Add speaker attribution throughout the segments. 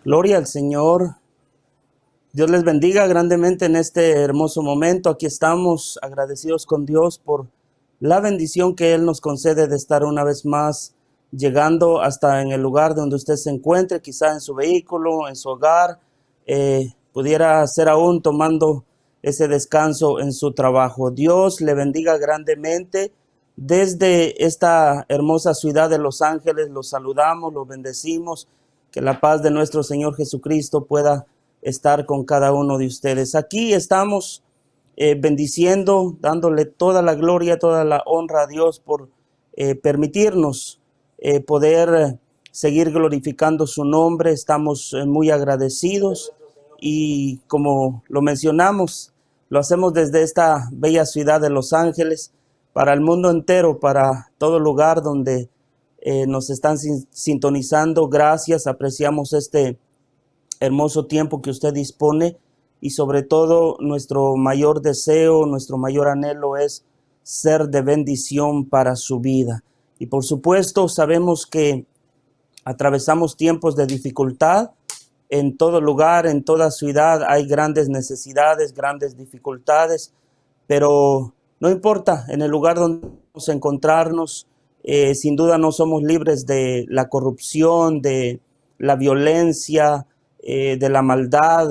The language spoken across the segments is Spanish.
Speaker 1: Gloria al Señor. Dios les bendiga grandemente en este hermoso momento. Aquí estamos agradecidos con Dios por la bendición que Él nos concede de estar una vez más llegando hasta en el lugar donde usted se encuentre, quizá en su vehículo, en su hogar, pudiera ser aún tomando ese descanso en su trabajo. Dios le bendiga grandemente. Desde esta hermosa ciudad de Los Ángeles los saludamos, los bendecimos. Que la paz de nuestro Señor Jesucristo pueda estar con cada uno de ustedes. Aquí estamos bendiciendo, dándole toda la gloria, toda la honra a Dios por permitirnos poder seguir glorificando su nombre. Estamos muy agradecidos y como lo mencionamos, lo hacemos desde esta bella ciudad de Los Ángeles para el mundo entero, para todo lugar donde nos están sintonizando. Gracias, apreciamos este hermoso tiempo que usted dispone y sobre todo nuestro mayor deseo, nuestro mayor anhelo es ser de bendición para su vida. Y por supuesto sabemos que atravesamos tiempos de dificultad. En todo lugar, en toda ciudad hay grandes necesidades, grandes dificultades, pero no importa, en el lugar donde vamos a encontrarnos, sin duda no somos libres de la corrupción, de la violencia, de la maldad,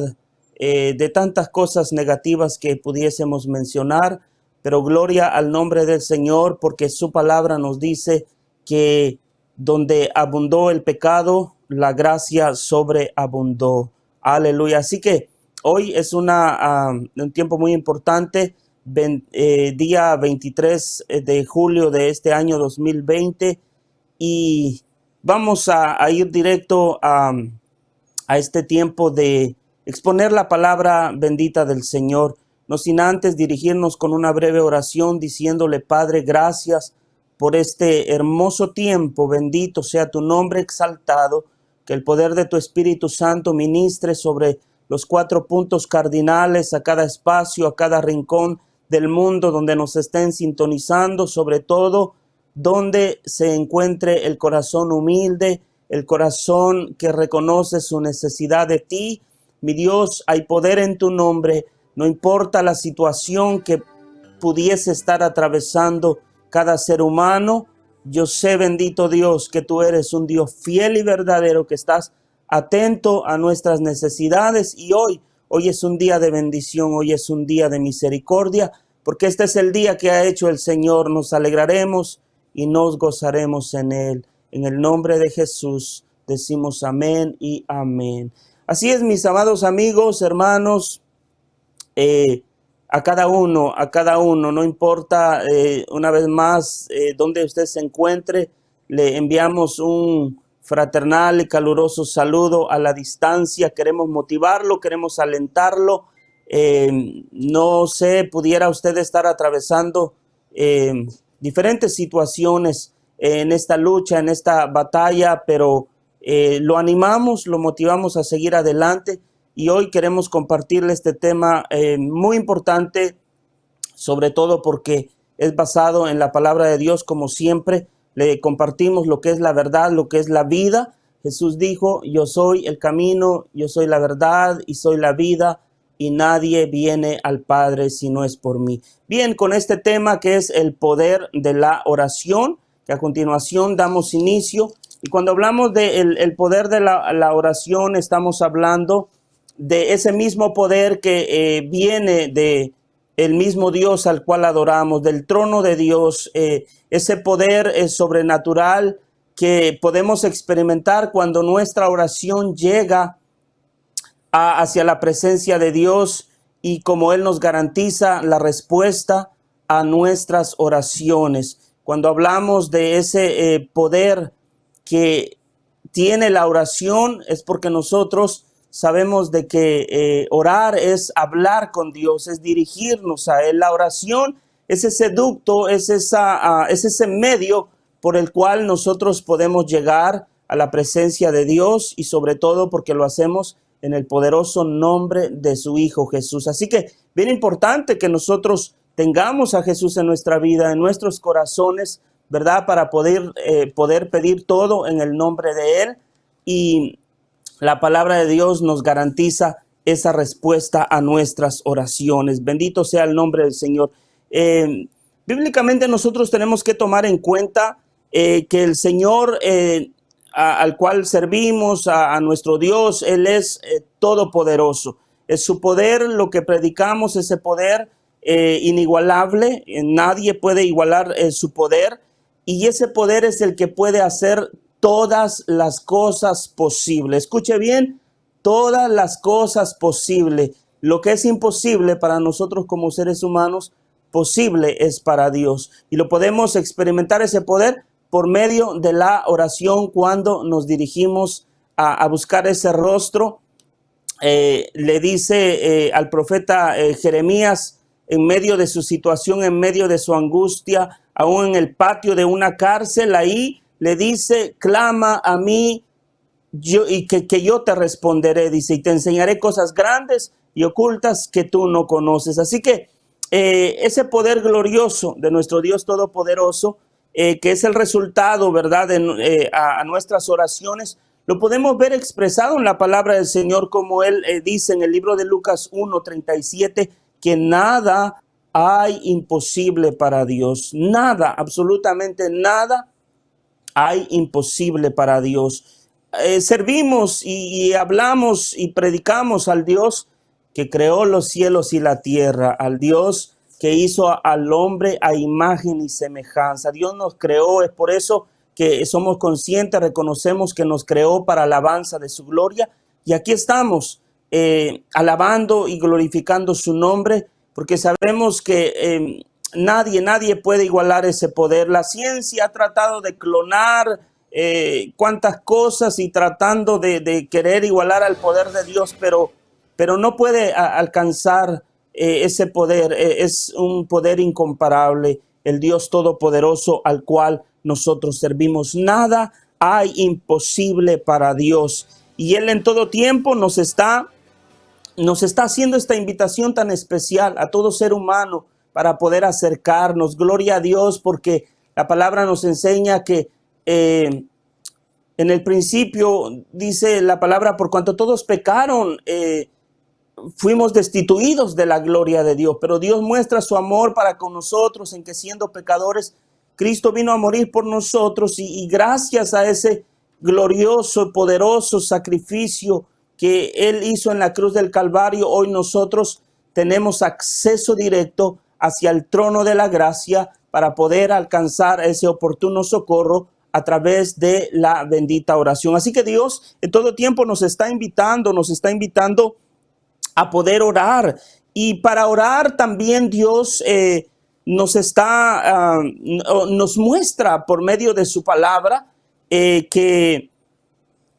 Speaker 1: de tantas cosas negativas que pudiésemos mencionar, pero gloria al nombre del Señor, porque su palabra nos dice que donde abundó el pecado, la gracia sobreabundó. Aleluya. Así que hoy es un tiempo muy importante, día 23 de julio de este año 2020, y vamos a ir directo a este tiempo de exponer la palabra bendita del Señor, no sin antes dirigirnos con una breve oración diciéndole: Padre, gracias por este hermoso tiempo, bendito sea tu nombre, exaltado, que el poder de tu Espíritu Santo ministre sobre los 4 puntos cardinales, a cada espacio, a cada rincón del mundo donde nos estén sintonizando, sobre todo donde se encuentre el corazón humilde, el corazón que reconoce su necesidad de ti. Mi Dios, hay poder en tu nombre, no importa la situación que pudiese estar atravesando cada ser humano. Yo sé, bendito Dios, que tú eres un Dios fiel y verdadero, que estás atento a nuestras necesidades, y hoy es un día de bendición, hoy es un día de misericordia, porque este es el día que ha hecho el Señor. Nos alegraremos y nos gozaremos en él. En el nombre de Jesús decimos amén y amén. Así es, mis amados amigos, hermanos, a cada uno, no importa una vez más donde usted se encuentre, le enviamos un fraternal y caluroso saludo a la distancia. Queremos motivarlo, queremos alentarlo. No sé, pudiera usted estar atravesando diferentes situaciones en esta lucha, en esta batalla, pero lo animamos, lo motivamos a seguir adelante. Y hoy queremos compartirle este tema muy importante, sobre todo porque es basado en la palabra de Dios. Como siempre, le compartimos lo que es la verdad, lo que es la vida. Jesús dijo: yo soy el camino, yo soy la verdad y soy la vida, y nadie viene al Padre si no es por mí. Bien, con este tema que es el poder de la oración, que a continuación damos inicio. Y cuando hablamos del poder de la oración, estamos hablando de ese mismo poder que viene de el mismo Dios al cual adoramos, del trono de Dios, ese poder es sobrenatural que podemos experimentar cuando nuestra oración llega hacia la presencia de Dios, y como Él nos garantiza la respuesta a nuestras oraciones. Cuando hablamos de ese poder que tiene la oración, es porque nosotros sabemos de que orar es hablar con Dios, es dirigirnos a Él. La oración es ese ducto, es ese medio por el cual nosotros podemos llegar a la presencia de Dios, y sobre todo porque lo hacemos en el poderoso nombre de su Hijo Jesús. Así que bien importante que nosotros tengamos a Jesús en nuestra vida, en nuestros corazones, ¿verdad? Para poder pedir todo en el nombre de Él. Y la palabra de Dios nos garantiza esa respuesta a nuestras oraciones. Bendito sea el nombre del Señor. Bíblicamente nosotros tenemos que tomar en cuenta que el Señor al cual servimos, a nuestro Dios, Él es todopoderoso. Es su poder lo que predicamos, ese poder inigualable. Nadie puede igualar su poder, y ese poder es el que puede hacer todas las cosas posibles. Escuche bien, todas las cosas posibles. Lo que es imposible para nosotros como seres humanos, posible es para Dios. Y lo podemos experimentar ese poder por medio de la oración cuando nos dirigimos a buscar ese rostro. Le dice al profeta Jeremías, en medio de su situación, en medio de su angustia, aún en el patio de una cárcel, ahí le dice: clama a mí y que yo te responderé, dice, y te enseñaré cosas grandes y ocultas que tú no conoces. Así que ese poder glorioso de nuestro Dios Todopoderoso, que es el resultado, ¿verdad?, a nuestras oraciones, lo podemos ver expresado en la palabra del Señor, como Él dice en el libro de Lucas 1:37, que nada hay imposible para Dios. Nada, absolutamente nada hay imposible para Dios. Servimos y hablamos y predicamos al Dios que creó los cielos y la tierra, al Dios que hizo al hombre a imagen y semejanza. Dios nos creó, es por eso que somos conscientes, reconocemos que nos creó para alabanza de su gloria, y aquí estamos alabando y glorificando su nombre, porque sabemos que nadie puede igualar ese poder. La ciencia ha tratado de clonar cuantas cosas y tratando de querer igualar al poder de Dios, pero no puede alcanzar ese poder. Es un poder incomparable, el Dios Todopoderoso al cual nosotros servimos. Nada hay imposible para Dios, y Él en todo tiempo nos está haciendo esta invitación tan especial a todo ser humano para poder acercarnos. Gloria a Dios, porque la palabra nos enseña que en el principio, dice la palabra, por cuanto todos pecaron, fuimos destituidos de la gloria de Dios. Pero Dios muestra su amor para con nosotros en que, siendo pecadores, Cristo vino a morir por nosotros, y gracias a ese glorioso, poderoso sacrificio que Él hizo en la cruz del Calvario, hoy nosotros tenemos acceso directo hacia el trono de la gracia para poder alcanzar ese oportuno socorro a través de la bendita oración. Así que Dios en todo tiempo nos está invitando a poder orar. Y para orar también Dios nos muestra por medio de su palabra que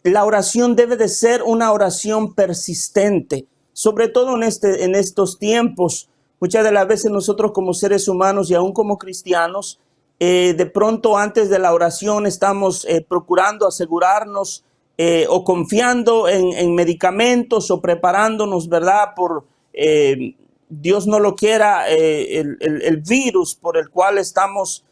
Speaker 1: la oración debe de ser una oración persistente, sobre todo en estos tiempos. Muchas de las veces nosotros como seres humanos y aún como cristianos, de pronto antes de la oración estamos procurando asegurarnos o confiando en medicamentos, o preparándonos, ¿verdad?, por Dios no lo quiera, el virus por el cual estamos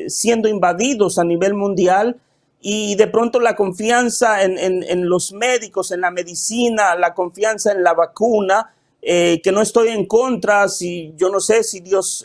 Speaker 1: siendo invadidos a nivel mundial. Y de pronto la confianza en los médicos, en la medicina, la confianza en la vacuna, que no estoy en contra, si yo no sé si Dios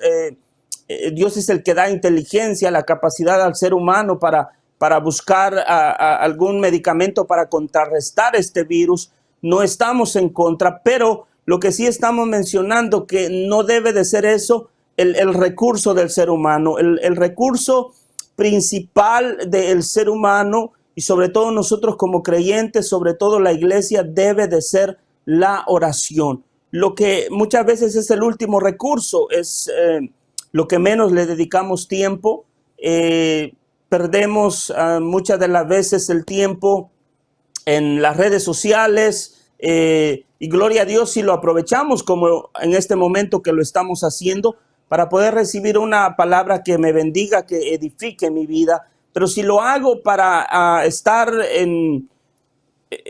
Speaker 1: es el que da inteligencia, la capacidad al ser humano para buscar algún medicamento para contrarrestar este virus. No estamos en contra, pero lo que sí estamos mencionando, que no debe de ser eso el recurso del ser humano. El recurso principal del ser humano, y sobre todo nosotros como creyentes, sobre todo la iglesia, debe de ser la oración. Lo que muchas veces es el último recurso, es lo que menos le dedicamos tiempo. Perdemos muchas de las veces el tiempo en las redes sociales, y gloria a Dios si lo aprovechamos, como en este momento que lo estamos haciendo, para poder recibir una palabra que me bendiga, que edifique mi vida. Pero si lo hago para estar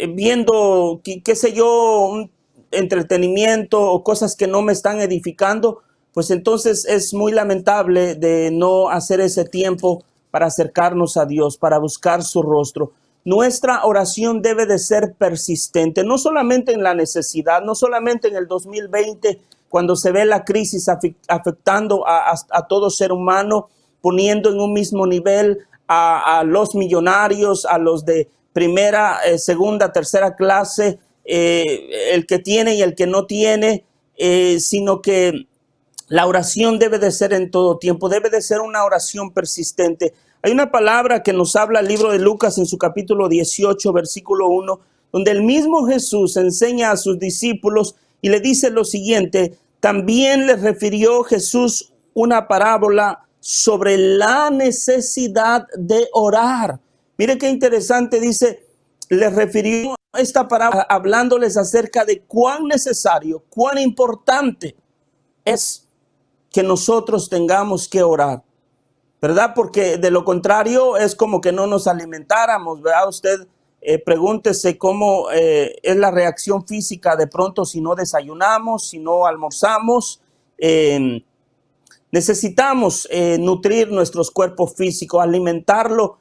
Speaker 1: viendo, qué sé yo, un entretenimiento o cosas que no me están edificando, pues entonces es muy lamentable de no hacer ese tiempo para acercarnos a Dios, para buscar su rostro. nuestra oración debe de ser persistente, no solamente en la necesidad, no solamente en el 2020, cuando se ve la crisis afectando a todo ser humano, poniendo en un mismo nivel a los millonarios, a los de primera, segunda, tercera clase, el que tiene y el que no tiene, sino que la oración debe de ser en todo tiempo, debe de ser una oración persistente. Hay una palabra que nos habla el libro de Lucas en su capítulo 18, versículo 1, donde el mismo Jesús enseña a sus discípulos y le dice lo siguiente: también les refirió Jesús una parábola sobre la necesidad de orar. Mire qué interesante, dice, les refirió esta parábola hablándoles acerca de cuán necesario, cuán importante es que nosotros tengamos que orar, ¿verdad? Porque de lo contrario es como que no nos alimentáramos, ¿verdad? Usted pregúntese cómo es la reacción física de pronto si no desayunamos, si no almorzamos. Necesitamos nutrir nuestros cuerpos físicos, alimentarlo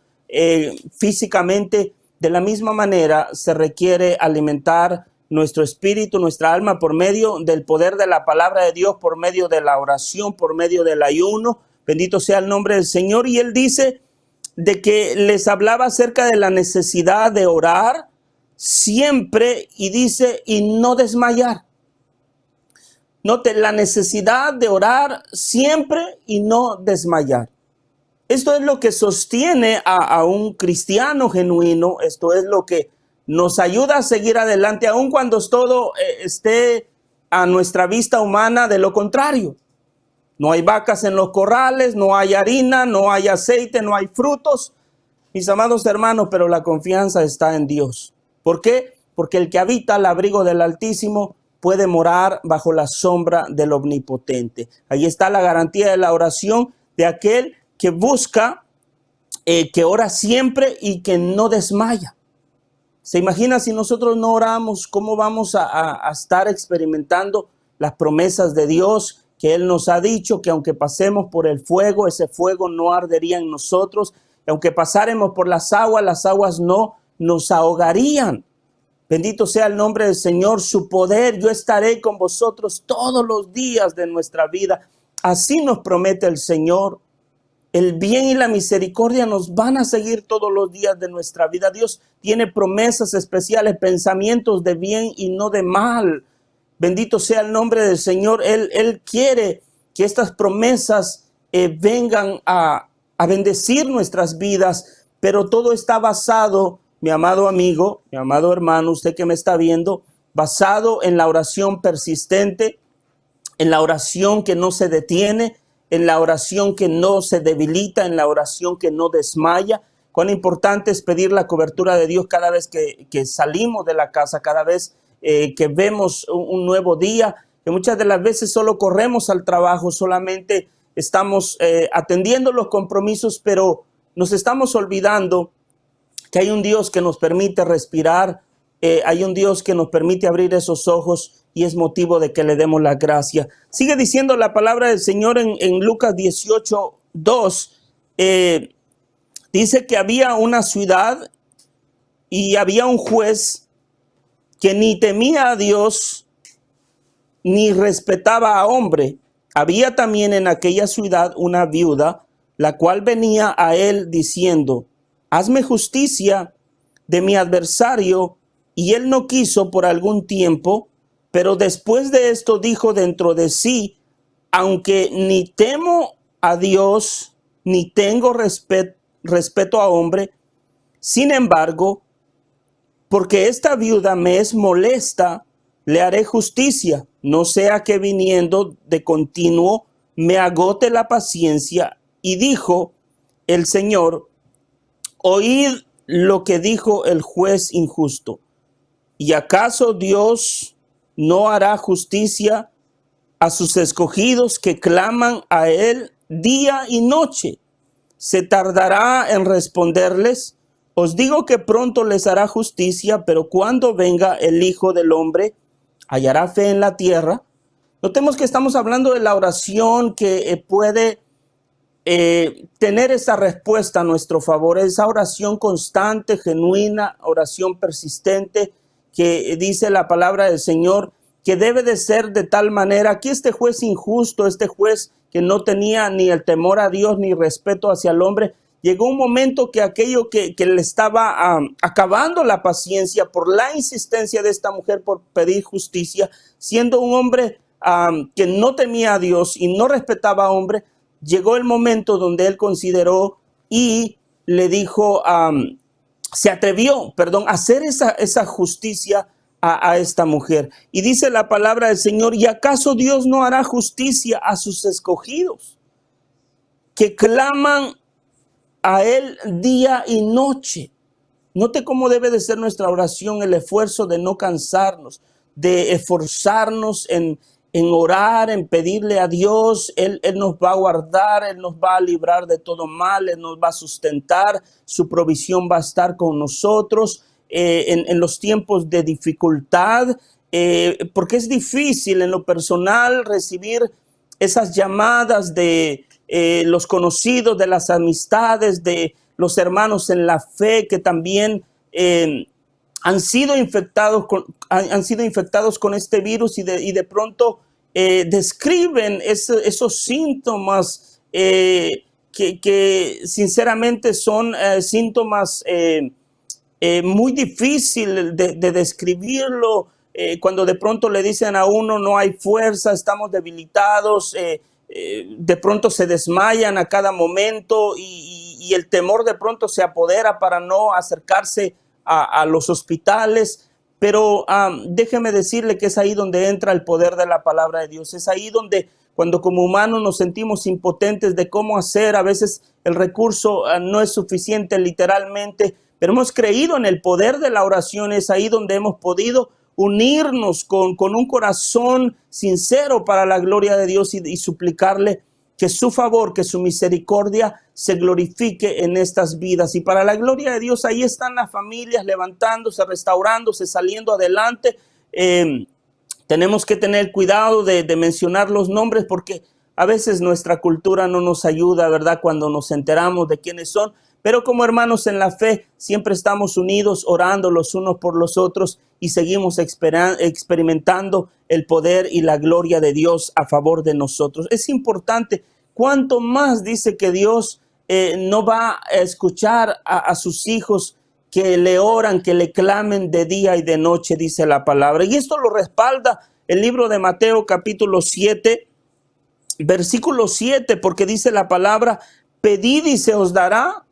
Speaker 1: físicamente. De la misma manera se requiere alimentar nuestro espíritu, nuestra alma, por medio del poder de la palabra de Dios, por medio de la oración, por medio del ayuno. Bendito sea el nombre del Señor. Y él dice de que les hablaba acerca de la necesidad de orar siempre, y dice, y no desmayar. Note, la necesidad de orar siempre y no desmayar. Esto es lo que sostiene a un cristiano genuino. Esto es lo que nos ayuda a seguir adelante, aun cuando todo esté a nuestra vista humana. De lo contrario, no hay vacas en los corrales, no hay harina, no hay aceite, no hay frutos, mis amados hermanos, pero la confianza está en Dios. ¿Por qué? Porque el que habita al abrigo del Altísimo puede morar bajo la sombra del Omnipotente. Ahí está la garantía de la oración de aquel que busca, que ora siempre y que no desmaya. ¿Se imagina si nosotros no oramos, cómo vamos a estar experimentando las promesas de Dios, que Él nos ha dicho que aunque pasemos por el fuego, ese fuego no ardería en nosotros, y aunque pasáremos por las aguas no nos ahogarían? Bendito sea el nombre del Señor, su poder. Yo estaré con vosotros todos los días de nuestra vida. Así nos promete el Señor. El bien y la misericordia nos van a seguir todos los días de nuestra vida. Dios tiene promesas especiales, pensamientos de bien y no de mal. Bendito sea el nombre del Señor. Él quiere que estas promesas vengan a bendecir nuestras vidas, pero todo está basado, mi amado amigo, mi amado hermano, usted que me está viendo, basado en la oración persistente, en la oración que no se detiene, en la oración que no se debilita, en la oración que no desmaya. Cuán importante es pedir la cobertura de Dios cada vez que salimos de la casa, cada vez que vemos un nuevo día, que muchas de las veces solo corremos al trabajo, solamente estamos atendiendo los compromisos, pero nos estamos olvidando que hay un Dios que nos permite respirar, hay un Dios que nos permite abrir esos ojos, y es motivo de que le demos la gracia. Sigue diciendo la palabra del Señor en Lucas 18, 2. Dice que había una ciudad y había un juez que ni temía a Dios ni respetaba a hombre. Había también en aquella ciudad una viuda, la cual venía a él diciendo: hazme justicia de mi adversario. Y él no quiso por algún tiempo, pero después de esto dijo dentro de sí: aunque ni temo a Dios, ni tengo respeto a hombre, sin embargo, porque esta viuda me es molesta, le haré justicia, no sea que viniendo de continuo me agote la paciencia. Y dijo el Señor: oíd lo que dijo el juez injusto. ¿Y acaso Dios no hará justicia a sus escogidos que claman a él día y noche? ¿Se tardará en responderles? Os digo que pronto les hará justicia, pero cuando venga el Hijo del Hombre, ¿hallará fe en la tierra? Notemos que estamos hablando de la oración que puede tener esa respuesta a nuestro favor, esa oración constante, genuina, oración persistente, que dice la palabra del Señor, que debe de ser de tal manera. Aquí este juez injusto, este juez que no tenía ni el temor a Dios ni respeto hacia el hombre, llegó un momento que aquello que le estaba acabando la paciencia por la insistencia de esta mujer por pedir justicia, siendo un hombre que no temía a Dios y no respetaba a hombre, llegó el momento donde él consideró y le dijo, se atrevió, a hacer esa justicia a esta mujer. Y dice la palabra del Señor, ¿y acaso Dios no hará justicia a sus escogidos, que claman a Él día y noche? Note cómo debe de ser nuestra oración, el esfuerzo de no cansarnos, de esforzarnos en orar, en pedirle a Dios. Él nos va a guardar, Él nos va a librar de todo mal, Él nos va a sustentar, su provisión va a estar con nosotros en los tiempos de dificultad, porque es difícil en lo personal recibir esas llamadas de los conocidos, de las amistades, de los hermanos en la fe que también han sido infectados con este virus y de pronto describen esos síntomas que sinceramente son síntomas muy difíciles de describirlo. Cuando de pronto le dicen a uno no hay fuerza, estamos debilitados, de pronto se desmayan a cada momento y el temor de pronto se apodera para no acercarse a los hospitales. Pero déjeme decirle que es ahí donde entra el poder de la palabra de Dios. Es ahí donde cuando como humanos nos sentimos impotentes de cómo hacer, a veces el recurso no es suficiente literalmente, pero hemos creído en el poder de la oración. Es ahí donde hemos podido unirnos con un corazón sincero para la gloria de Dios y suplicarle que su favor, que su misericordia se glorifique en estas vidas. Y para la gloria de Dios, ahí están las familias levantándose, restaurándose, saliendo adelante. Tenemos que tener cuidado de mencionar los nombres porque a veces nuestra cultura no nos ayuda, ¿verdad? Cuando nos enteramos de quiénes son. Pero como hermanos en la fe, siempre estamos unidos, orando los unos por los otros y seguimos experimentando el poder y la gloria de Dios a favor de nosotros. Es importante, cuanto más dice que Dios no va a escuchar a sus hijos que le oran, que le clamen de día y de noche, dice la palabra. Y esto lo respalda el libro de Mateo capítulo 7, versículo 7, porque dice la palabra, pedid y se os dará.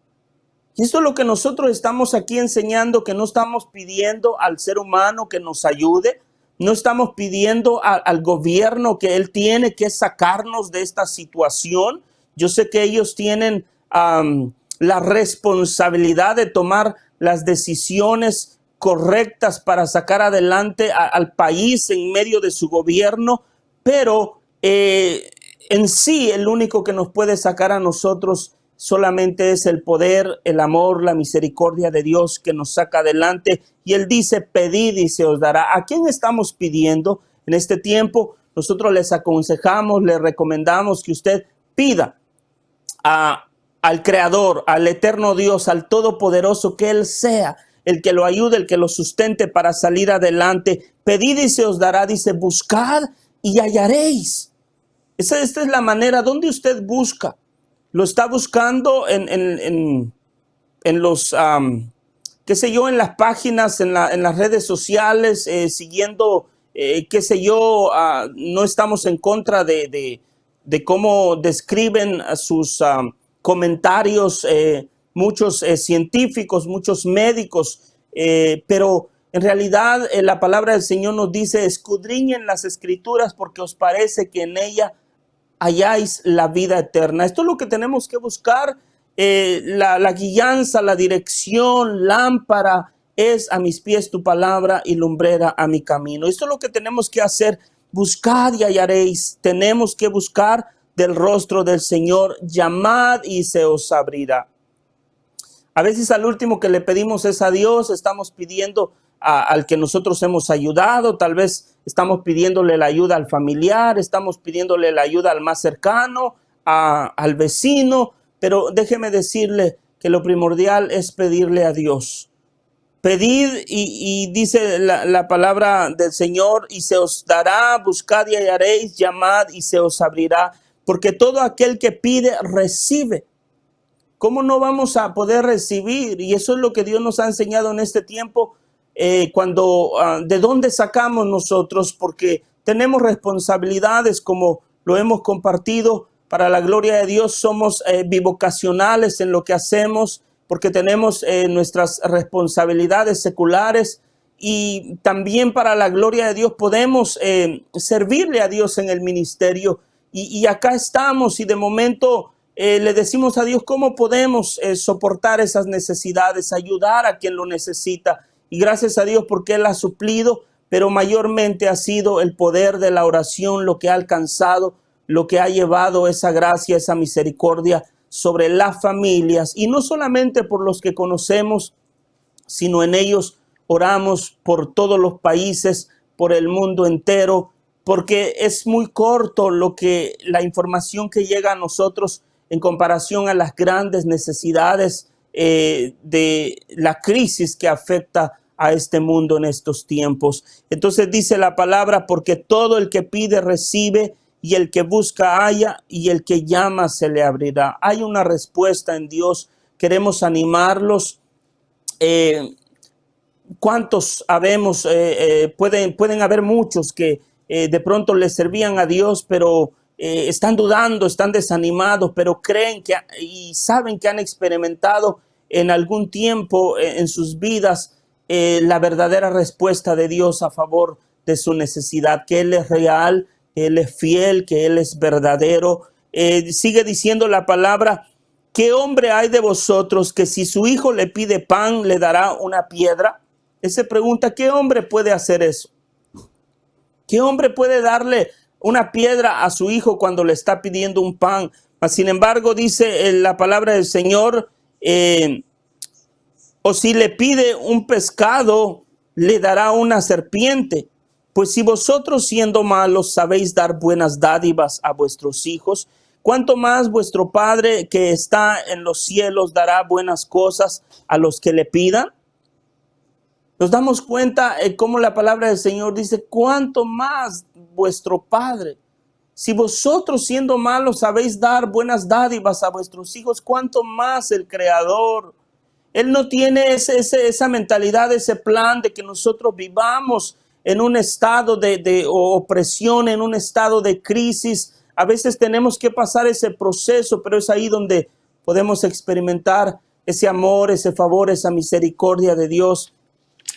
Speaker 1: Y esto es lo que nosotros estamos aquí enseñando, que no estamos pidiendo al ser humano que nos ayude, no estamos pidiendo al gobierno que él tiene que sacarnos de esta situación. Yo sé que ellos tienen la responsabilidad de tomar las decisiones correctas para sacar adelante al país en medio de su gobierno, pero en sí el único que nos puede sacar a nosotros solamente es el poder, el amor, la misericordia de Dios que nos saca adelante. Y Él dice, pedid y se os dará. ¿A quién estamos pidiendo en este tiempo? Nosotros les aconsejamos, les recomendamos que usted pida al Creador, al eterno Dios, al Todopoderoso, que Él sea el que lo ayude, el que lo sustente para salir adelante. Pedid y se os dará, dice, buscad y hallaréis. Esta es la manera donde usted busca. Lo está buscando en los, qué sé yo, en las páginas, en las redes sociales, siguiendo, qué sé yo, no estamos en contra de cómo describen sus comentarios muchos científicos, muchos médicos, pero en realidad la palabra del Señor nos dice, escudriñen las escrituras porque os parece que en ella halláis la vida eterna. Esto es lo que tenemos que buscar, la guianza, la dirección, lámpara es a mis pies tu palabra y lumbrera a mi camino. Esto es lo que tenemos que hacer, buscad y hallaréis. Tenemos que buscar del rostro del Señor, llamad y se os abrirá. A veces al último que le pedimos es a Dios, estamos pidiendo al que nosotros hemos ayudado, tal vez estamos pidiéndole la ayuda al familiar, estamos pidiéndole la ayuda al más cercano, al vecino, pero déjeme decirle que lo primordial es pedirle a Dios. Pedid y dice la palabra del Señor, y se os dará, buscad y hallaréis, llamad y se os abrirá, porque todo aquel que pide, recibe. ¿Cómo no vamos a poder recibir? Y eso es lo que Dios nos ha enseñado en este tiempo, ¿de dónde sacamos nosotros? Porque tenemos responsabilidades, como lo hemos compartido, para la gloria de Dios. Somos bivocacionales en lo que hacemos, porque tenemos nuestras responsabilidades seculares, y también para la gloria de Dios podemos servirle a Dios en el ministerio. Y acá estamos, y de momento le decimos a Dios cómo podemos soportar esas necesidades, ayudar a quien lo necesita. Y gracias a Dios porque Él ha suplido, pero mayormente ha sido el poder de la oración lo que ha alcanzado, lo que ha llevado esa gracia, esa misericordia sobre las familias. Y no solamente por los que conocemos, sino en ellos oramos por todos los países, por el mundo entero, porque es muy corto la información que llega a nosotros en comparación a las grandes necesidades de la crisis que afecta a este mundo en estos tiempos. Entonces dice la palabra, porque todo el que pide recibe, y el que busca halla, y el que llama se le abrirá. Hay una respuesta en Dios. Queremos animarlos. ¿Cuántos habemos? Pueden haber muchos que de pronto les servían a Dios, pero están dudando, están desanimados, pero creen que y saben que han experimentado en algún tiempo en sus vidas la verdadera respuesta de Dios a favor de su necesidad, que Él es real, que Él es fiel, que Él es verdadero. Sigue diciendo la palabra: ¿qué hombre hay de vosotros que si su hijo le pide pan, le dará una piedra? Él se pregunta, ¿qué hombre puede hacer eso? ¿Qué hombre puede darle una piedra a su hijo cuando le está pidiendo un pan? Sin embargo, dice la palabra del Señor, o si le pide un pescado, le dará una serpiente. Pues si vosotros, siendo malos, sabéis dar buenas dádivas a vuestros hijos, ¿cuánto más vuestro Padre que está en los cielos dará buenas cosas a los que le pidan? Nos damos cuenta cómo la palabra del Señor dice, ¿cuánto más vuestro Padre? Si vosotros, siendo malos, sabéis dar buenas dádivas a vuestros hijos, ¿cuánto más el Creador? Él no tiene esa mentalidad, ese plan de que nosotros vivamos en un estado de opresión, en un estado de crisis. A veces tenemos que pasar ese proceso, pero es ahí donde podemos experimentar ese amor, ese favor, esa misericordia de Dios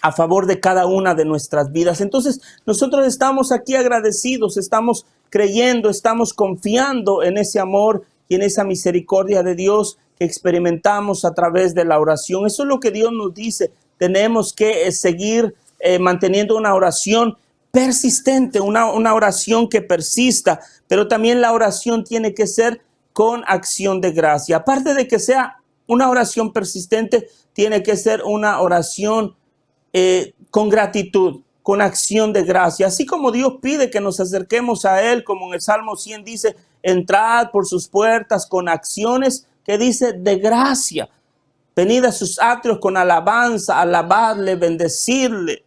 Speaker 1: a favor de cada una de nuestras vidas. Entonces, nosotros estamos aquí agradecidos, estamos creyendo, estamos confiando en ese amor y en esa misericordia de Dios que experimentamos a través de la oración. Eso es lo que Dios nos dice. Tenemos que seguir manteniendo una oración persistente, una oración que persista, pero también la oración tiene que ser con acción de gracia. Aparte de que sea una oración persistente, tiene que ser una oración con gratitud, con acción de gracia. Así como Dios pide que nos acerquemos a Él, como en el Salmo 100 dice, entrad por sus puertas con acciones, que dice de gracia. Venid a sus atrios con alabanza, alabadle, bendecirle.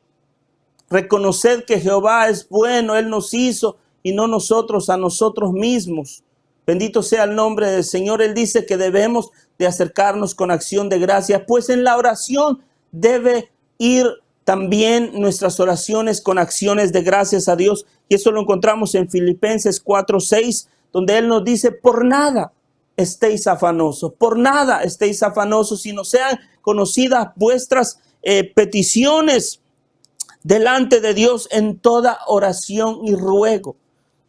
Speaker 1: Reconoced que Jehová es bueno, Él nos hizo y no nosotros a nosotros mismos. Bendito sea el nombre del Señor. Él dice que debemos de acercarnos con acción de gracia, pues en la oración debe ir también nuestras oraciones con acciones de gracias a Dios. Y eso lo encontramos en Filipenses 4:6, donde Él nos dice, por nada estéis afanosos, por nada estéis afanosos, sino sean conocidas vuestras peticiones delante de Dios en toda oración y ruego.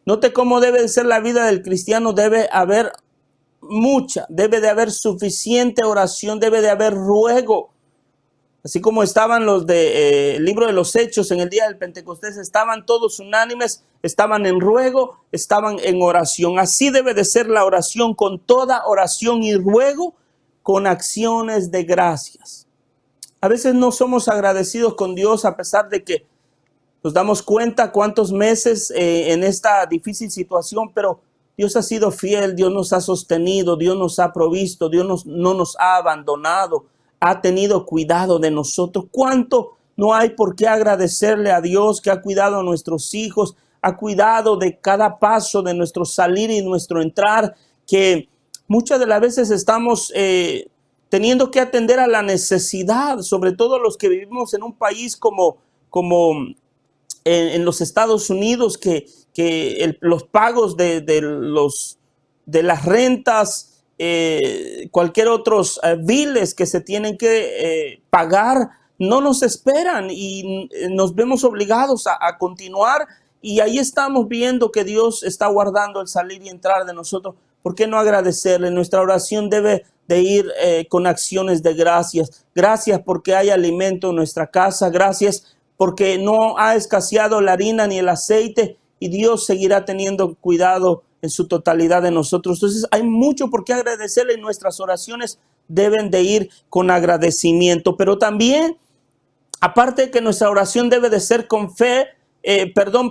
Speaker 1: Note cómo debe de ser la vida del cristiano. Debe haber debe de haber suficiente oración, debe de haber ruego. Así como estaban los del libro de los Hechos en el día del Pentecostés, estaban todos unánimes, estaban en ruego, estaban en oración. Así debe de ser la oración, con toda oración y ruego, con acciones de gracias. A veces no somos agradecidos con Dios, a pesar de que nos damos cuenta cuántos meses en esta difícil situación, pero Dios ha sido fiel, Dios nos ha sostenido, Dios nos ha provisto, no nos ha abandonado, ha tenido cuidado de nosotros. ¿Cuánto no hay por qué agradecerle a Dios que ha cuidado a nuestros hijos, ha cuidado de cada paso de nuestro salir y nuestro entrar, que muchas de las veces estamos teniendo que atender a la necesidad, sobre todo los que vivimos en un país como en los Estados Unidos, que los pagos de las rentas, cualquier otros biles que se tienen que pagar, no nos esperan y nos vemos obligados a continuar. Y ahí estamos viendo que Dios está guardando el salir y entrar de nosotros. ¿Por qué no agradecerle? Nuestra oración debe de ir con acciones de gracias. Gracias porque hay alimento en nuestra casa. Gracias porque no ha escaseado la harina ni el aceite. Y Dios seguirá teniendo cuidado en su totalidad de nosotros. Entonces hay mucho por qué agradecerle y nuestras oraciones deben de ir con agradecimiento. Pero también, aparte de que nuestra oración debe de ser con fe,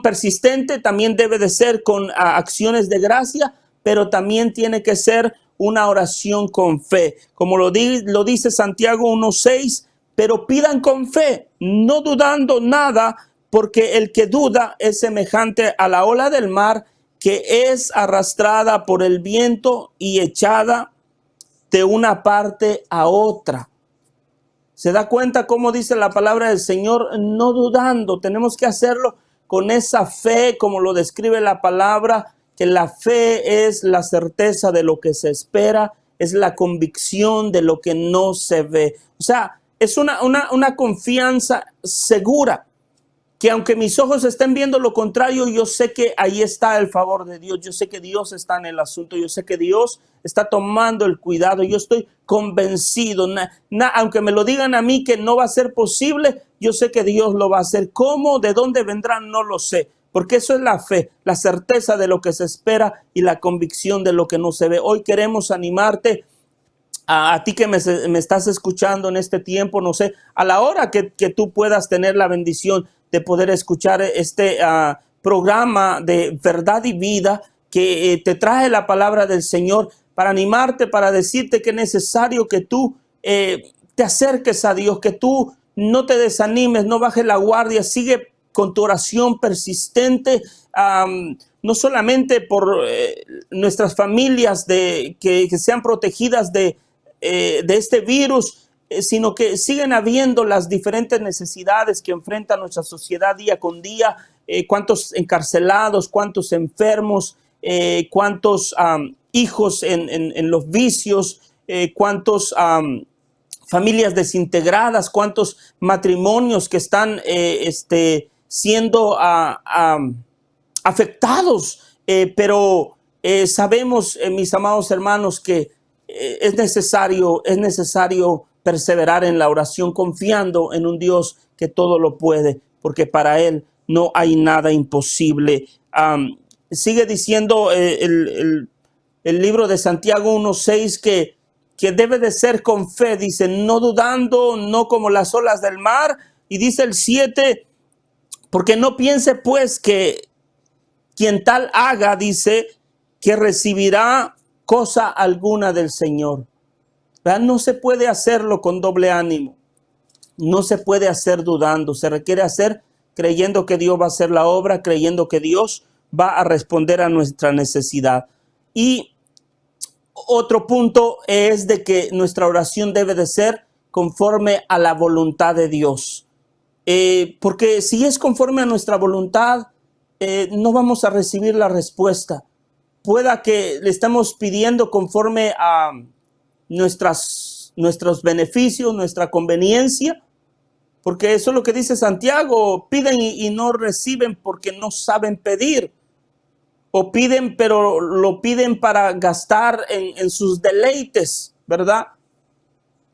Speaker 1: persistente, también debe de ser con acciones de gracia, pero también tiene que ser una oración con fe. Como lo dice Santiago 1:6, pero pidan con fe, no dudando nada, porque el que duda es semejante a la ola del mar, que es arrastrada por el viento y echada de una parte a otra. ¿Se da cuenta cómo dice la palabra del Señor? No dudando, tenemos que hacerlo con esa fe, como lo describe la palabra, que la fe es la certeza de lo que se espera, es la convicción de lo que no se ve. O sea, es una confianza segura, que aunque mis ojos estén viendo lo contrario, yo sé que ahí está el favor de Dios, yo sé que Dios está en el asunto, yo sé que Dios está tomando el cuidado, yo estoy convencido, aunque me lo digan a mí que no va a ser posible, yo sé que Dios lo va a hacer. ¿Cómo? ¿De dónde vendrán? No lo sé, porque eso es la fe, la certeza de lo que se espera y la convicción de lo que no se ve. Hoy queremos animarte a ti que me estás escuchando en este tiempo, no sé, a la hora que tú puedas tener la bendición de poder escuchar este programa de verdad y vida que te trae la palabra del Señor para animarte, para decirte que es necesario que tú te acerques a Dios, que tú no te desanimes, no bajes la guardia, sigue con tu oración persistente, no solamente por nuestras familias que sean protegidas de este virus, sino que siguen habiendo las diferentes necesidades que enfrenta nuestra sociedad día con día, cuántos encarcelados, cuántos enfermos, cuántos hijos en los vicios, cuántos familias desintegradas, cuántos matrimonios que están siendo afectados, pero sabemos, mis amados hermanos, que es necesario perseverar en la oración, confiando en un Dios que todo lo puede, porque para Él no hay nada imposible. Sigue diciendo el libro de Santiago 1:6 que debe de ser con fe, dice, no dudando, no como las olas del mar. Y dice el 7, porque no piense pues que quien tal haga, dice, que recibirá cosa alguna del Señor. ¿Verdad? No se puede hacerlo con doble ánimo. No se puede hacer dudando. Se requiere hacer creyendo que Dios va a hacer la obra, creyendo que Dios va a responder a nuestra necesidad. Y otro punto es de que nuestra oración debe de ser conforme a la voluntad de Dios. Porque si es conforme a nuestra voluntad, no vamos a recibir la respuesta. Pueda que le estamos pidiendo conforme a nuestros beneficios, nuestra conveniencia, porque eso es lo que dice Santiago: piden y no reciben porque no saben pedir, o piden pero lo piden para gastar en sus deleites, ¿verdad?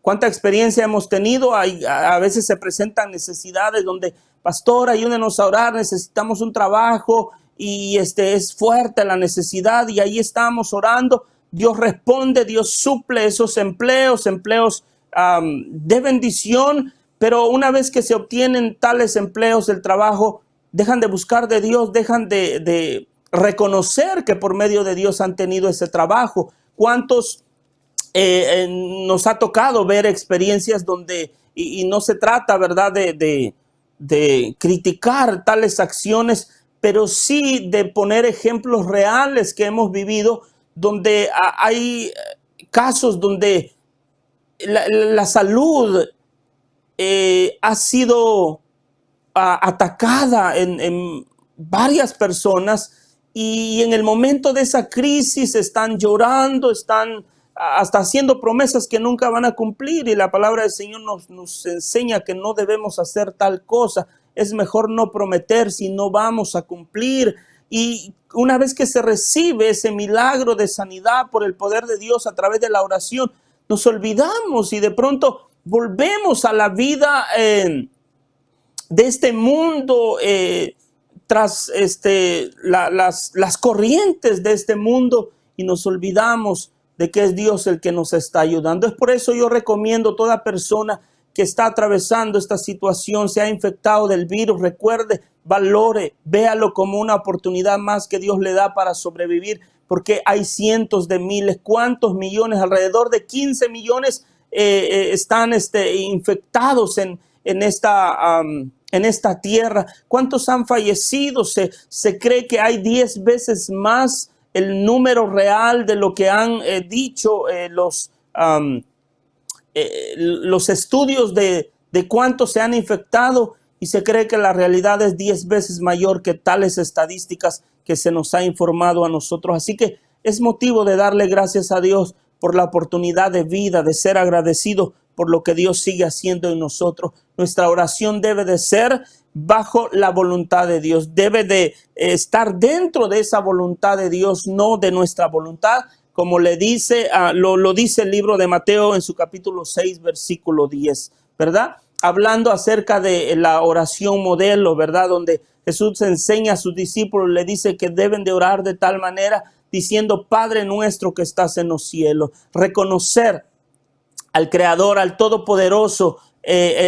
Speaker 1: ¿Cuánta experiencia hemos tenido? A veces se presentan necesidades donde, pastor, ayúdenos a orar, necesitamos un trabajo y es fuerte la necesidad, y ahí estamos orando. Dios responde, Dios suple esos empleos de bendición, pero una vez que se obtienen tales empleos, el trabajo, dejan de buscar de Dios, dejan de reconocer que por medio de Dios han tenido ese trabajo. ¿Cuántos nos ha tocado ver experiencias donde, y no se trata, ¿verdad?, de criticar tales acciones, pero sí de poner ejemplos reales que hemos vivido, donde hay casos donde la salud ha sido atacada en varias personas, y en el momento de esa crisis están llorando, están hasta haciendo promesas que nunca van a cumplir, y la palabra del Señor nos enseña que no debemos hacer tal cosa. Es mejor no prometer si no vamos a cumplir. Y una vez que se recibe ese milagro de sanidad por el poder de Dios a través de la oración, nos olvidamos y de pronto volvemos a la vida de este mundo, tras las corrientes de este mundo, y nos olvidamos de que es Dios el que nos está ayudando. Es por eso yo recomiendo a toda persona que está atravesando esta situación, se ha infectado del virus, recuerde, valore, véalo como una oportunidad más que Dios le da para sobrevivir, porque hay cientos de miles, ¿cuántos millones? Alrededor de 15 millones están infectados en esta tierra. ¿Cuántos han fallecido? Se cree que hay 10 veces más el número real de lo que han dicho los estudios de cuántos se han infectado, y se cree que la realidad es 10 veces mayor que tales estadísticas que se nos ha informado a nosotros. Así que es motivo de darle gracias a Dios por la oportunidad de vida, de ser agradecido por lo que Dios sigue haciendo en nosotros. Nuestra oración debe de ser bajo la voluntad de Dios, debe de estar dentro de esa voluntad de Dios, no de nuestra voluntad, como le dice, lo dice el libro de Mateo en su capítulo 6, versículo 10, ¿verdad? Hablando acerca de la oración modelo, ¿verdad? Donde Jesús enseña a sus discípulos, le dice que deben de orar de tal manera, diciendo: Padre nuestro que estás en los cielos. Reconocer al Creador, al Todopoderoso,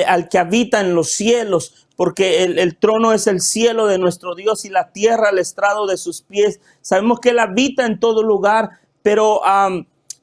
Speaker 1: al que habita en los cielos, porque el trono es el cielo de nuestro Dios y la tierra el estrado de sus pies. Sabemos que Él habita en todo lugar, pero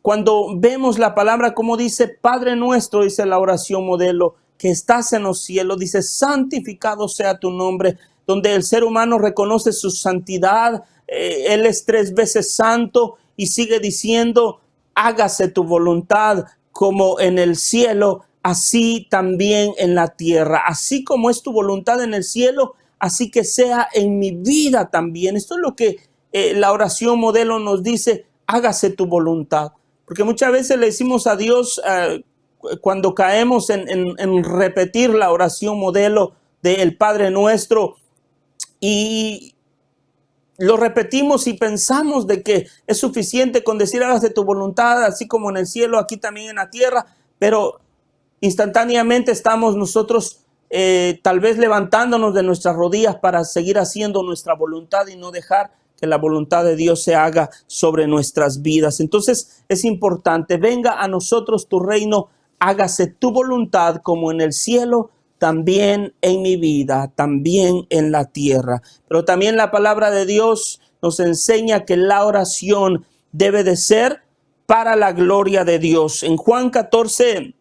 Speaker 1: cuando vemos la palabra, como dice Padre nuestro, dice la oración modelo, que estás en los cielos, dice: santificado sea tu nombre, donde el ser humano reconoce su santidad. Él es 3 veces santo, y sigue diciendo: hágase tu voluntad como en el cielo, así también en la tierra. Así como es tu voluntad en el cielo, así que sea en mi vida también. Esto es lo que la oración modelo nos dice: hágase tu voluntad. Porque muchas veces le decimos a Dios, cuando caemos en repetir la oración modelo del Padre Nuestro, y lo repetimos y pensamos de que es suficiente con decir: hágase tu voluntad, así como en el cielo, aquí también en la tierra, pero instantáneamente estamos nosotros tal vez levantándonos de nuestras rodillas para seguir haciendo nuestra voluntad y no dejar que la voluntad de Dios se haga sobre nuestras vidas. Entonces es importante: venga a nosotros tu reino, hágase tu voluntad como en el cielo, también en mi vida, también en la tierra. Pero también la palabra de Dios nos enseña que la oración debe de ser para la gloria de Dios. En Juan 14,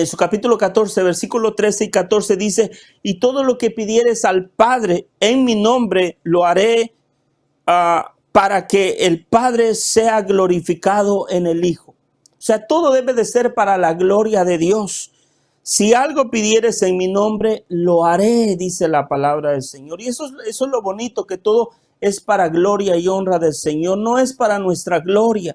Speaker 1: su capítulo 14, versículo 13 y 14 dice: y todo lo que pidieres al Padre en mi nombre lo haré, para que el Padre sea glorificado en el Hijo. O sea, todo debe de ser para la gloria de Dios. Si algo pidieres en mi nombre, lo haré, dice la palabra del Señor. Y eso es lo bonito, que todo es para gloria y honra del Señor, no es para nuestra gloria.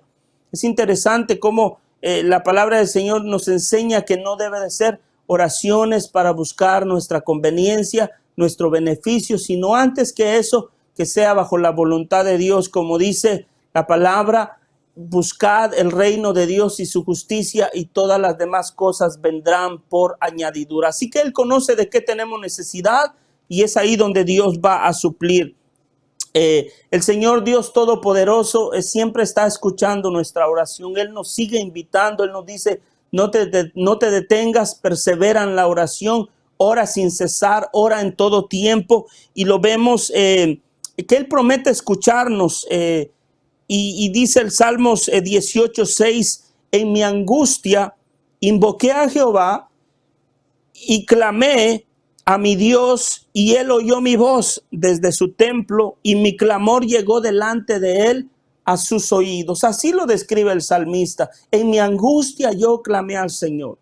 Speaker 1: Es interesante cómo la palabra del Señor nos enseña que no debe de ser oraciones para buscar nuestra conveniencia, nuestro beneficio, sino antes que eso, que sea bajo la voluntad de Dios. Como dice la palabra: buscad el reino de Dios y su justicia, y todas las demás cosas vendrán por añadidura. Así que Él conoce de qué tenemos necesidad, y es ahí donde Dios va a suplir. El Señor Dios Todopoderoso siempre está escuchando nuestra oración. Él nos sigue invitando. Él nos dice: no te detengas, persevera en la oración, ora sin cesar, ora en todo tiempo. Y lo vemos que Él promete escucharnos. Y dice el Salmos 18:6, en mi angustia invoqué a Jehová y clamé a mi Dios, y Él oyó mi voz desde su templo, y mi clamor llegó delante de Él a sus oídos. Así lo describe el salmista. En mi angustia yo clamé al Señor.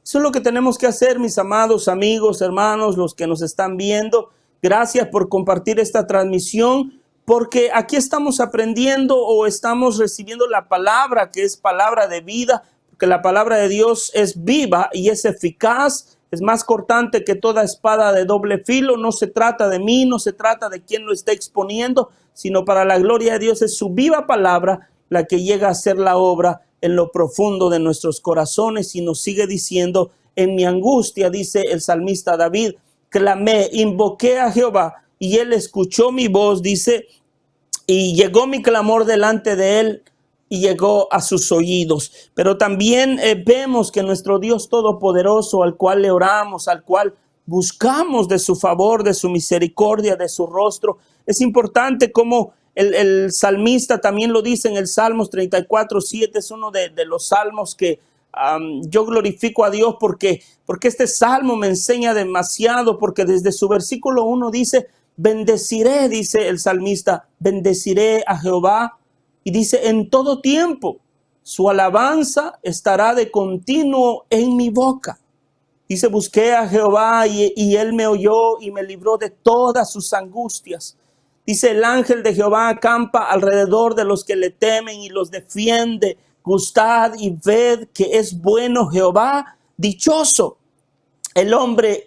Speaker 1: Eso es lo que tenemos que hacer, mis amados amigos, hermanos, los que nos están viendo. Gracias por compartir esta transmisión, porque aquí estamos aprendiendo o estamos recibiendo la palabra, que es palabra de vida, porque la palabra de Dios es viva y es eficaz, es más cortante que toda espada de doble filo. No se trata de mí, no se trata de quien lo está exponiendo, sino para la gloria de Dios es su viva palabra la que llega a hacer la obra en lo profundo de nuestros corazones. Y nos sigue diciendo, en mi angustia, dice el salmista David, clamé, invoqué a Jehová y Él escuchó mi voz, dice, y llegó mi clamor delante de Él y llegó a sus oídos. Pero también vemos que nuestro Dios todopoderoso, al cual le oramos, al cual buscamos de su favor, de su misericordia, de su rostro, es importante como el salmista también lo dice en el Salmos 34:7, es uno de los salmos que yo glorifico a Dios porque este salmo me enseña demasiado, porque desde su versículo 1 dice, bendeciré, dice el salmista, bendeciré a Jehová, y dice, en todo tiempo su alabanza estará de continuo en mi boca. Dice, busqué a Jehová y Él me oyó y me libró de todas sus angustias. Dice, el ángel de Jehová acampa alrededor de los que le temen y los defiende. Gustad y ved que es bueno Jehová, dichoso el hombre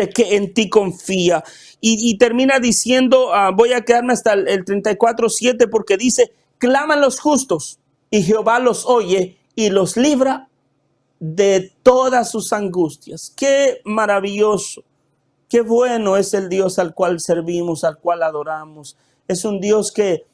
Speaker 1: que en ti confía. Y termina diciendo, voy a quedarme hasta el 34:7, porque dice, claman los justos y Jehová los oye y los libra de todas sus angustias. Qué maravilloso, qué bueno es el Dios al cual servimos, al cual adoramos. Es un Dios que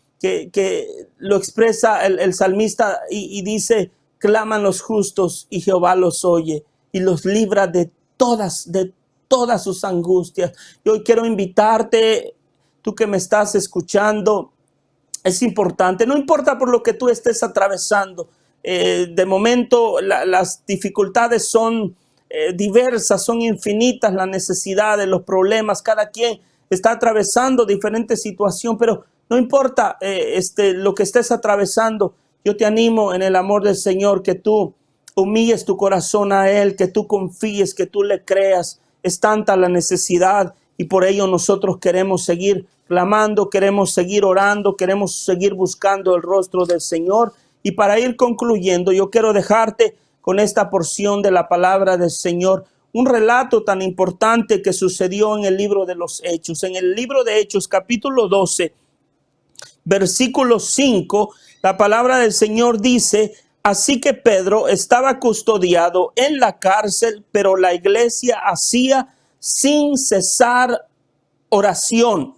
Speaker 1: lo expresa el salmista y dice, claman los justos y Jehová los oye y los libra de todas sus angustias. Yo hoy quiero invitarte, tú que me estás escuchando, es importante, no importa por lo que tú estés atravesando. De momento las dificultades son diversas, son infinitas, las necesidades, los problemas, cada quien está atravesando diferentes situaciones, pero no importa lo que estés atravesando, yo te animo en el amor del Señor que tú humilles tu corazón a Él, que tú confíes, que tú le creas. Es tanta la necesidad y por ello nosotros queremos seguir clamando, queremos seguir orando, queremos seguir buscando el rostro del Señor. Y para ir concluyendo, yo quiero dejarte con esta porción de la palabra del Señor, un relato tan importante que sucedió en el libro de los Hechos. En el libro de Hechos, capítulo 12, versículo 5, la palabra del Señor dice, así que Pedro estaba custodiado en la cárcel, pero la iglesia hacía sin cesar oración.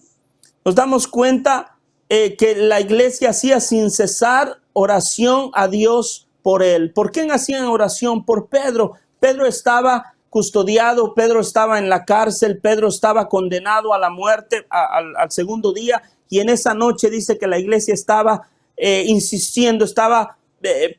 Speaker 1: Nos damos cuenta que la iglesia hacía sin cesar oración a Dios por él. ¿Por quién hacían oración? Por Pedro. Pedro estaba custodiado, Pedro estaba en la cárcel, Pedro estaba condenado a la muerte al segundo día, y en esa noche dice que la iglesia estaba insistiendo,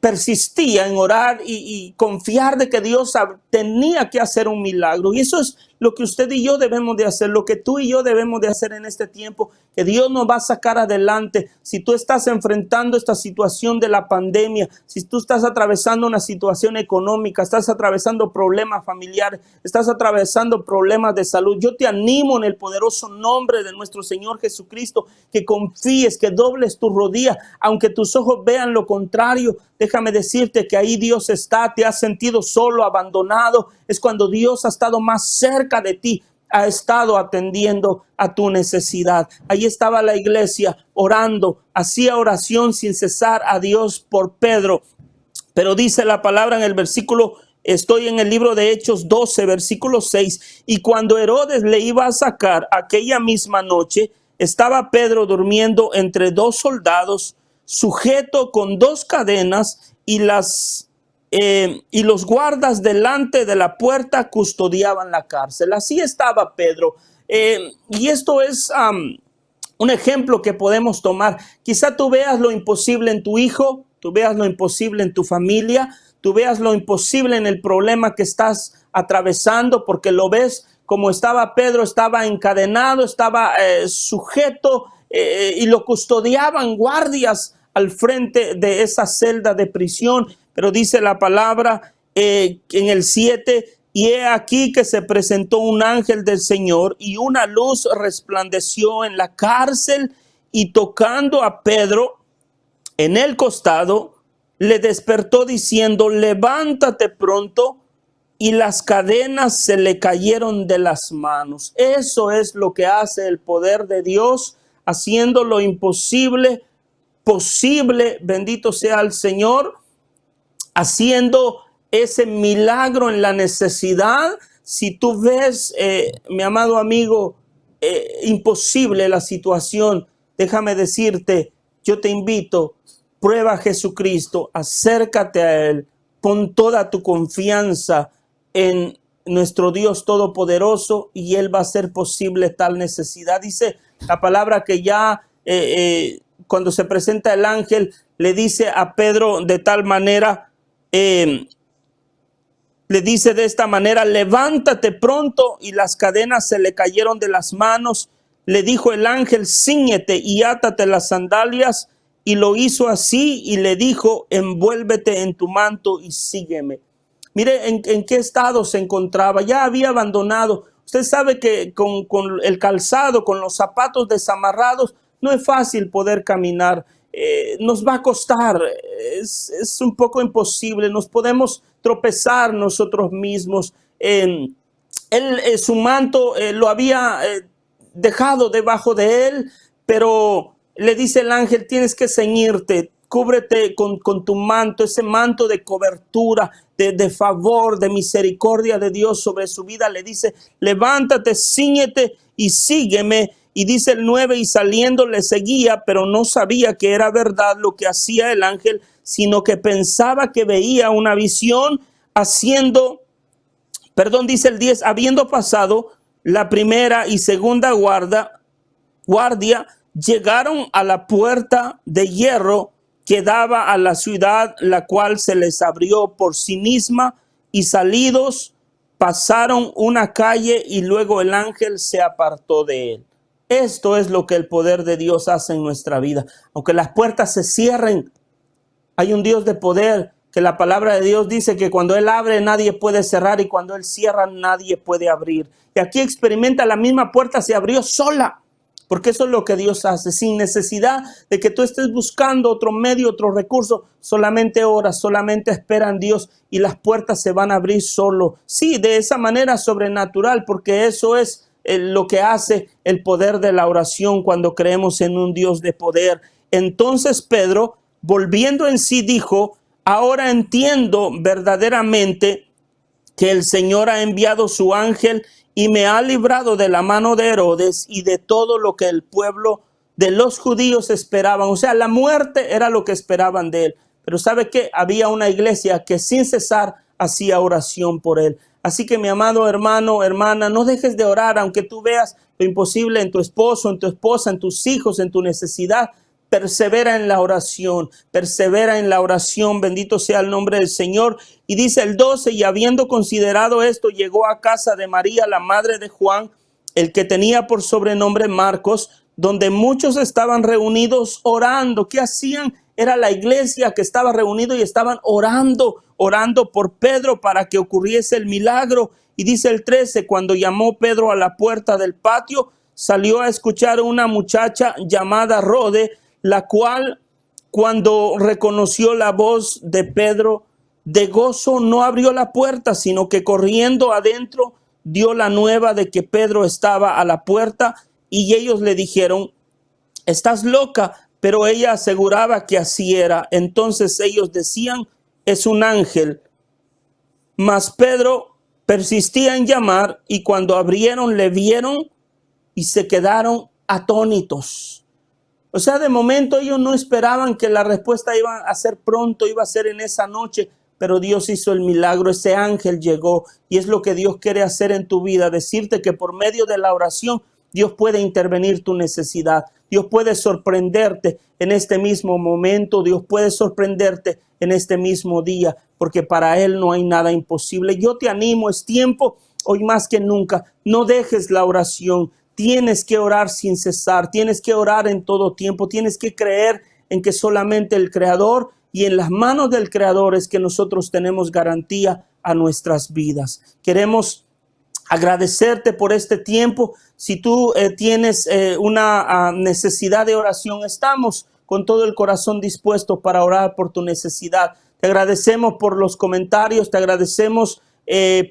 Speaker 1: persistía en orar y confiar de que Dios tenía que hacer un milagro. Y eso es lo que usted y yo debemos de hacer, lo que tú y yo debemos de hacer en este tiempo, que Dios nos va a sacar adelante. Si tú estás enfrentando esta situación de la pandemia, si tú estás atravesando una situación económica, estás atravesando problemas familiares, estás atravesando problemas de salud, yo te animo en el poderoso nombre de nuestro Señor Jesucristo, que confíes, que dobles tus rodillas, aunque tus ojos vean lo contrario. Déjame decirte que ahí Dios está. Te has sentido solo, abandonado, es cuando Dios ha estado más cerca de ti, ha estado atendiendo a tu necesidad. Ahí estaba la iglesia orando, hacía oración sin cesar a Dios por Pedro. Pero dice la palabra en el versículo, estoy en el libro de Hechos 12, versículo 6, y cuando Herodes le iba a sacar aquella misma noche, estaba Pedro durmiendo entre dos soldados, sujeto con dos cadenas, y los guardas delante de la puerta custodiaban la cárcel. Así estaba Pedro. Y esto es un ejemplo que podemos tomar. Quizá tú veas lo imposible en tu hijo, tú veas lo imposible en tu familia, tú veas lo imposible en el problema que estás atravesando, porque lo ves como estaba Pedro, estaba encadenado, estaba sujeto y lo custodiaban guardias al frente de esa celda de prisión. Pero dice la palabra en el 7, y he aquí que se presentó un ángel del Señor y una luz resplandeció en la cárcel, y tocando a Pedro en el costado, le despertó diciendo: levántate pronto. Y las cadenas se le cayeron de las manos. Eso es lo que hace el poder de Dios, haciendo lo imposible posible. Bendito sea el Señor, haciendo ese milagro en la necesidad. Si tú ves, mi amado amigo, imposible la situación, déjame decirte, yo te invito, prueba a Jesucristo, acércate a Él, pon toda tu confianza en nuestro Dios Todopoderoso y Él va a hacer posible tal necesidad. Dice la palabra que ya cuando se presenta el ángel, le dice a Pedro de tal manera, le dice de esta manera: levántate pronto. Y las cadenas se le cayeron de las manos. Le dijo el ángel: cíñete y átate las sandalias. Y lo hizo así y le dijo: envuélvete en tu manto y sígueme. Mire en qué estado se encontraba. Ya había abandonado. Usted sabe que con el calzado, con los zapatos desamarrados, no es fácil poder caminar. Nos va a costar, es un poco imposible, nos podemos tropezar nosotros mismos. Su manto lo había dejado debajo de él, pero le dice el ángel: tienes que ceñirte, cúbrete con tu manto, ese manto de cobertura, de favor, de misericordia de Dios sobre su vida. Le dice: levántate, cíñete y sígueme. Y dice el 9, y saliendo le seguía, pero no sabía que era verdad lo que hacía el ángel, sino que pensaba que veía una visión, dice el 10, habiendo pasado la primera y segunda guardia, llegaron a la puerta de hierro que daba a la ciudad, la cual se les abrió por sí misma, y salidos pasaron una calle y luego el ángel se apartó de él. Esto es lo que el poder de Dios hace en nuestra vida. Aunque las puertas se cierren, hay un Dios de poder, que la palabra de Dios dice que cuando Él abre nadie puede cerrar, y cuando Él cierra nadie puede abrir. Y aquí experimenta, la misma puerta se abrió sola, porque eso es lo que Dios hace, sin necesidad de que tú estés buscando otro medio, otro recurso. Solamente ora, solamente espera en Dios y las puertas se van a abrir solo. Sí, de esa manera sobrenatural, porque eso es lo que hace el poder de la oración cuando creemos en un Dios de poder. Entonces Pedro, volviendo en sí, dijo: ahora entiendo verdaderamente que el Señor ha enviado su ángel y me ha librado de la mano de Herodes y de todo lo que el pueblo de los judíos esperaban. O sea, la muerte era lo que esperaban de él. Pero ¿sabe qué? Había una iglesia que sin cesar hacía oración por él. Así que, mi amado hermano, hermana, no dejes de orar, aunque tú veas lo imposible en tu esposo, en tu esposa, en tus hijos, en tu necesidad. Persevera en la oración, persevera en la oración, bendito sea el nombre del Señor. Y dice el 12, y habiendo considerado esto, llegó a casa de María, la madre de Juan, el que tenía por sobrenombre Marcos, donde muchos estaban reunidos orando. ¿Qué hacían? Era la iglesia que estaba reunido y estaban orando por Pedro para que ocurriese el milagro. Y dice el 13, cuando llamó Pedro a la puerta del patio, salió a escuchar una muchacha llamada Rode, la cual, cuando reconoció la voz de Pedro, de gozo no abrió la puerta, sino que corriendo adentro dio la nueva de que Pedro estaba a la puerta. Y ellos le dijeron: estás loca. Pero ella aseguraba que así era. Entonces ellos decían: es un ángel. Mas Pedro persistía en llamar, y cuando abrieron le vieron y se quedaron atónitos. O sea, de momento ellos no esperaban que la respuesta iba a ser pronto, iba a ser en esa noche, pero Dios hizo el milagro, ese ángel llegó, y es lo que Dios quiere hacer en tu vida, decirte que por medio de la oración Dios puede intervenir tu necesidad. Dios puede sorprenderte en este mismo momento. Dios puede sorprenderte en este mismo día, porque para Él no hay nada imposible. Yo te animo, es tiempo hoy más que nunca. No dejes la oración. Tienes que orar sin cesar. Tienes que orar en todo tiempo. Tienes que creer en que solamente el Creador y en las manos del Creador es que nosotros tenemos garantía a nuestras vidas. Queremos agradecerte por este tiempo. Si tú tienes una necesidad de oración, estamos con todo el corazón dispuesto para orar por tu necesidad. Te agradecemos por los comentarios, te agradecemos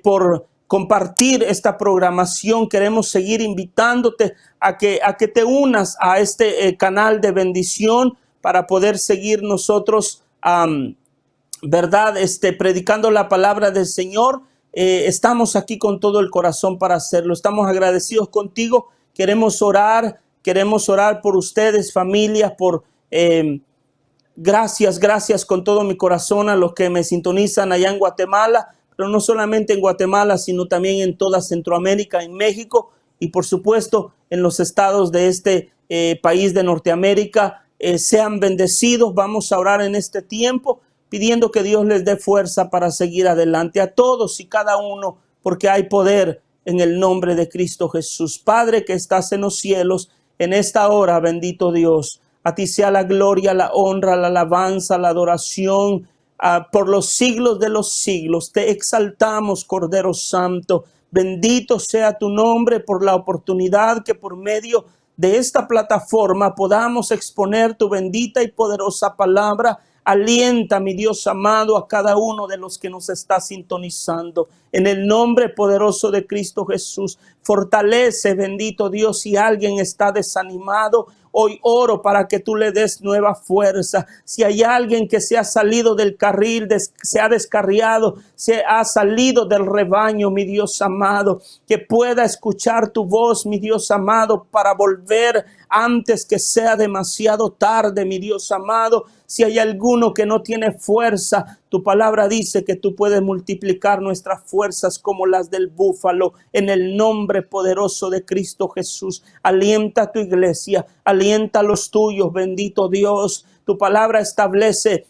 Speaker 1: por compartir esta programación. Queremos seguir invitándote a que te unas a este canal de bendición para poder seguir nosotros, ¿verdad? Predicando la palabra del Señor. Estamos aquí con todo el corazón para hacerlo. Estamos agradecidos contigo. Queremos orar por ustedes, familias, por gracias con todo mi corazón a los que me sintonizan allá en Guatemala, pero no solamente en Guatemala, sino también en toda Centroamérica, en México y por supuesto en los estados de este país de Norteamérica. Sean bendecidos. Vamos a orar en este tiempo, pidiendo que Dios les dé fuerza para seguir adelante a todos y cada uno, porque hay poder en el nombre de Cristo Jesús. Padre que estás en los cielos, en esta hora, bendito Dios, a ti sea la gloria, la honra, la alabanza, la adoración, por los siglos de los siglos. Te exaltamos, Cordero Santo. Bendito sea tu nombre por la oportunidad que por medio de esta plataforma podamos exponer tu bendita y poderosa palabra. Alienta, mi Dios amado, a cada uno de los que nos está sintonizando. En el nombre poderoso de Cristo Jesús, fortalece, bendito Dios, si alguien está desanimado. Hoy oro para que tú le des nueva fuerza. Si hay alguien que se ha salido del carril, se ha descarriado, se ha salido del rebaño, mi Dios amado, que pueda escuchar tu voz, mi Dios amado, para volver antes que sea demasiado tarde, mi Dios amado. Si hay alguno que no tiene fuerza, tu palabra dice que tú puedes multiplicar nuestras fuerzas como las del búfalo. En el nombre poderoso de Cristo Jesús, alienta a tu iglesia, alienta a los tuyos, bendito Dios. Tu palabra establece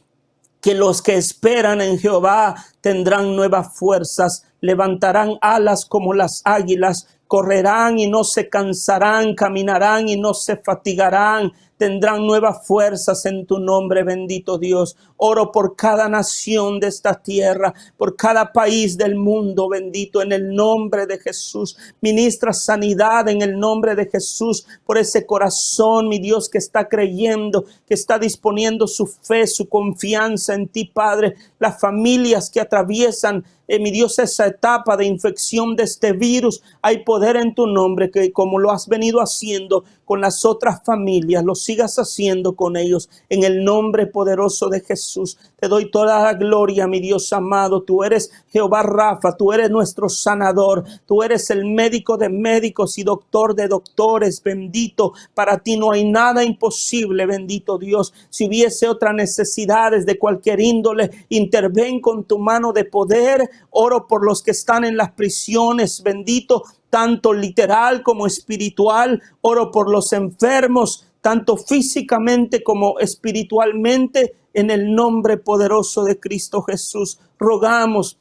Speaker 1: que los que esperan en Jehová tendrán nuevas fuerzas, levantarán alas como las águilas, correrán y no se cansarán, caminarán y no se fatigarán. Tendrán nuevas fuerzas en tu nombre, bendito Dios. Oro por cada nación de esta tierra, por cada país del mundo, bendito, en el nombre de Jesús. Ministra sanidad en el nombre de Jesús, por ese corazón, mi Dios, que está creyendo, que está disponiendo su fe, su confianza en ti, Padre. Las familias que atraviesan, mi Dios, esa etapa de infección de este virus, hay poder en tu nombre, que como lo has venido haciendo con las otras familias, lo sigas haciendo con ellos. En el nombre poderoso de Jesús, te doy toda la gloria, mi Dios amado. Tú eres Jehová Rafa, tú eres nuestro sanador, tú eres el médico de médicos y doctor de doctores, bendito. Para ti no hay nada imposible, bendito Dios. Si hubiese otras necesidades de cualquier índole, interven con tu mano de poder. Oro por los que están en las prisiones, bendito, tanto literal como espiritual. Oro por los enfermos, tanto físicamente como espiritualmente, en el nombre poderoso de Cristo Jesús. Rogamos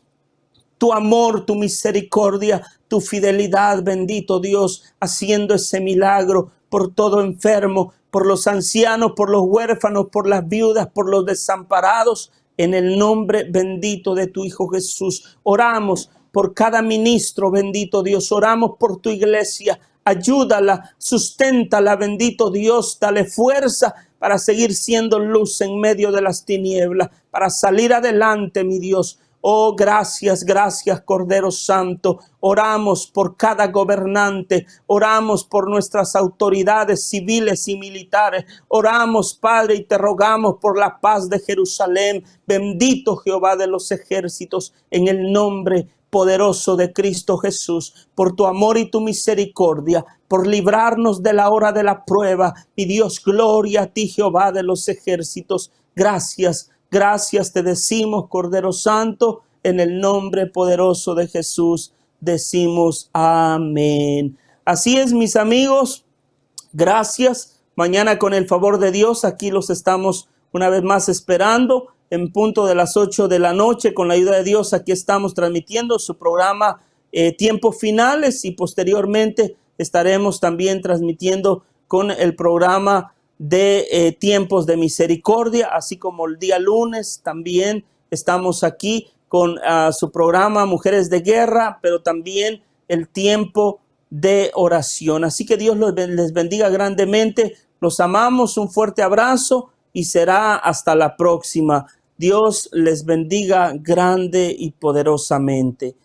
Speaker 1: tu amor, tu misericordia, tu fidelidad, bendito Dios, haciendo ese milagro por todo enfermo, por los ancianos, por los huérfanos, por las viudas, por los desamparados, en el nombre bendito de tu Hijo Jesús. Oramos por cada ministro, bendito Dios. Oramos por tu iglesia. Ayúdala, susténtala, bendito Dios. Dale fuerza para seguir siendo luz en medio de las tinieblas, para salir adelante, mi Dios. Oh, gracias, Cordero Santo. Oramos por cada gobernante, oramos por nuestras autoridades civiles y militares. Oramos, Padre, y te rogamos por la paz de Jerusalén. Bendito Jehová de los ejércitos, en el nombre poderoso de Cristo Jesús, por tu amor y tu misericordia, por librarnos de la hora de la prueba. Mi Dios, gloria a ti, Jehová de los ejércitos. Gracias te decimos, Cordero Santo, en el nombre poderoso de Jesús decimos amén. Así es, mis amigos. Gracias. Mañana, con el favor de Dios, aquí los estamos una vez más esperando en punto de las 8 de la noche. Con la ayuda de Dios, aquí estamos transmitiendo su programa Tiempos Finales, y posteriormente estaremos también transmitiendo con el programa de Tiempos de Misericordia, así como el día lunes también estamos aquí con su programa Mujeres de Guerra, pero también el tiempo de oración. Así que Dios les bendiga grandemente. Los amamos, un fuerte abrazo y será hasta la próxima. Dios les bendiga grande y poderosamente.